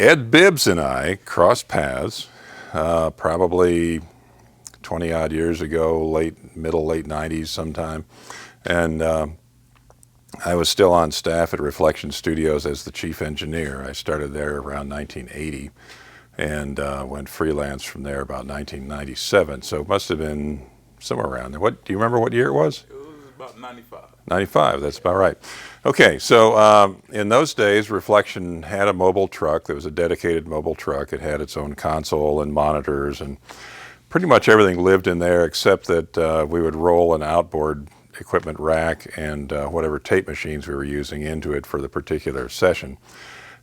Ed Bibbs and I crossed paths probably 20 odd years ago, late 90s sometime. And I was still on staff at Reflection Studios as the chief engineer. I started there around 1980 and went freelance from there about 1997. So it must have been somewhere around there. What, do you remember what year it was? It was about 95. 95, that's about right. Okay, so in those days, Reflection had a mobile truck. There was a dedicated mobile truck. It had its own console and monitors, and pretty much everything lived in there except that we would roll an outboard equipment rack and whatever tape machines we were using into it for the particular session.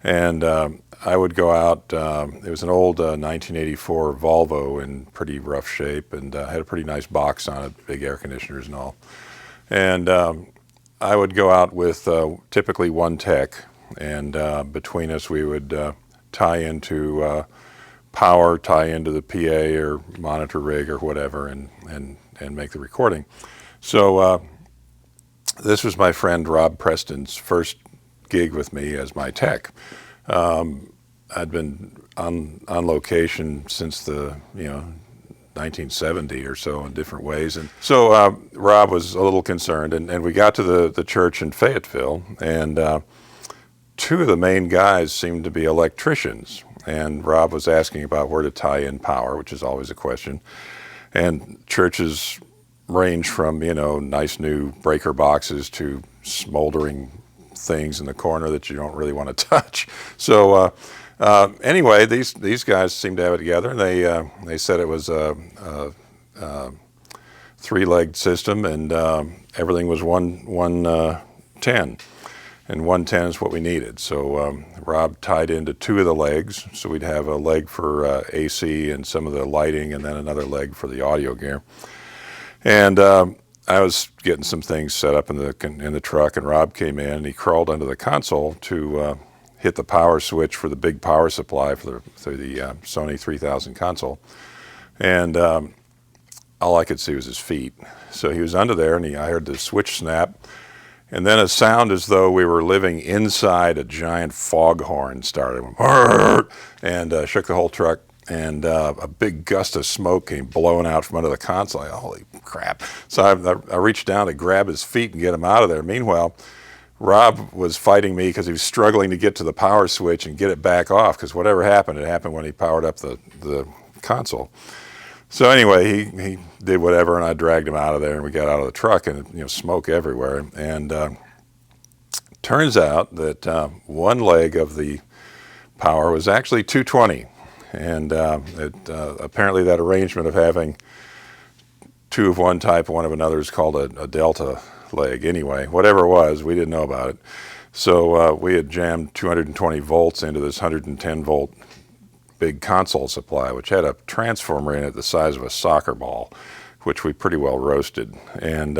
And I would go out, it was an old 1984 Volvo in pretty rough shape, and had a pretty nice box on it, big air conditioners and all. And I would go out with typically one tech, and between us we would tie into power, tie into the PA or monitor rig or whatever, and make the recording. So this was my friend Rob Preston's first gig with me as my tech. I'd been on location since the 1970 or so in different ways, and so Rob was a little concerned, and we got to the church in Fayetteville, and two of the main guys seemed to be electricians, and Rob was asking about where to tie in power, which is always a question. And churches range from nice new breaker boxes to smoldering things in the corner that you don't really want to touch. So anyway, these guys seemed to have it together, and they said it was a three-legged system, and everything was 110, and 110 is what we needed. So Rob tied into two of the legs, so we'd have a leg for AC and some of the lighting, and then another leg for the audio gear. And I was getting some things set up in the truck, and Rob came in and he crawled under the console to hit the power switch for the big power supply for the Sony 3000 console. And all I could see was his feet. So he was under there, and I heard the switch snap, and then a sound as though we were living inside a giant foghorn started, and shook the whole truck. And a big gust of smoke came blowing out from under the console. Holy crap. So I reached down to grab his feet and get him out of there. Meanwhile, Rob was fighting me because he was struggling to get to the power switch and get it back off, because whatever happened, it happened when he powered up the console. So anyway, he did whatever, and I dragged him out of there, and we got out of the truck, and smoke everywhere. And turns out that one leg of the power was actually 220. And apparently that arrangement of having two of one type and one of another is called a delta leg. Anyway, whatever it was, we didn't know about it. So we had jammed 220 volts into this 110 volt big console supply, which had a transformer in it the size of a soccer ball, which we pretty well roasted. And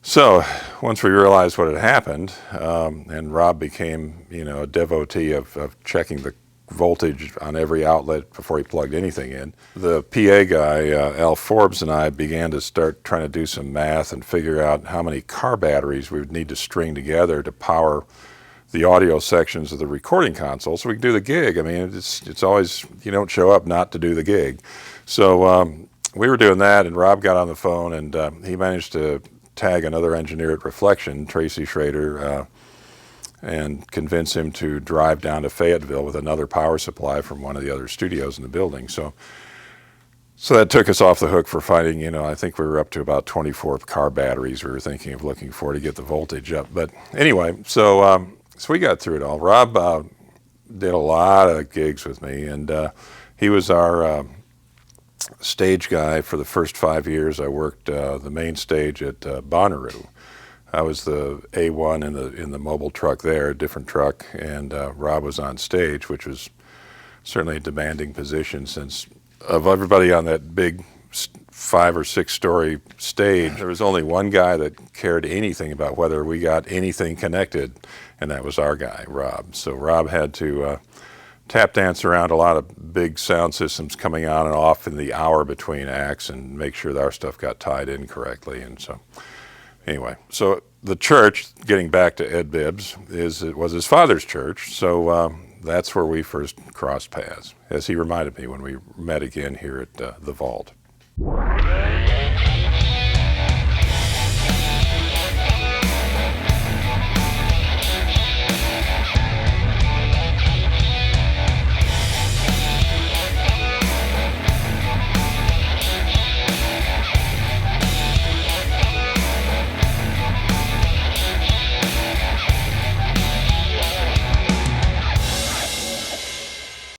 so once we realized what had happened, and Rob became a devotee of checking the voltage on every outlet before he plugged anything in, the PA guy, Al Forbes, and I began to start trying to do some math and figure out how many car batteries we would need to string together to power the audio sections of the recording console so we could do the gig. I mean, it's always, you don't show up not to do the gig. So we were doing that, and Rob got on the phone, and he managed to tag another engineer at Reflection, Tracy Schrader, and convince him to drive down to Fayetteville with another power supply from one of the other studios in the building. So that took us off the hook for finding, I think we were up to about 24 car batteries we were thinking of looking for to get the voltage up. But anyway, so we got through it all. Rob did a lot of gigs with me, and he was our stage guy for the first 5 years. I worked the main stage at Bonnaroo. I was the A1 in the mobile truck there, a different truck, and Rob was on stage, which was certainly a demanding position, since of everybody on that big 5 or 6 story stage, there was only one guy that cared anything about whether we got anything connected, and that was our guy, Rob. So Rob had to tap dance around a lot of big sound systems coming on and off in the hour between acts and make sure that our stuff got tied in correctly. And so anyway, so the church, getting back to Ed Bibbs, was his father's church. So that's where we first crossed paths, as he reminded me when we met again here at the Vault.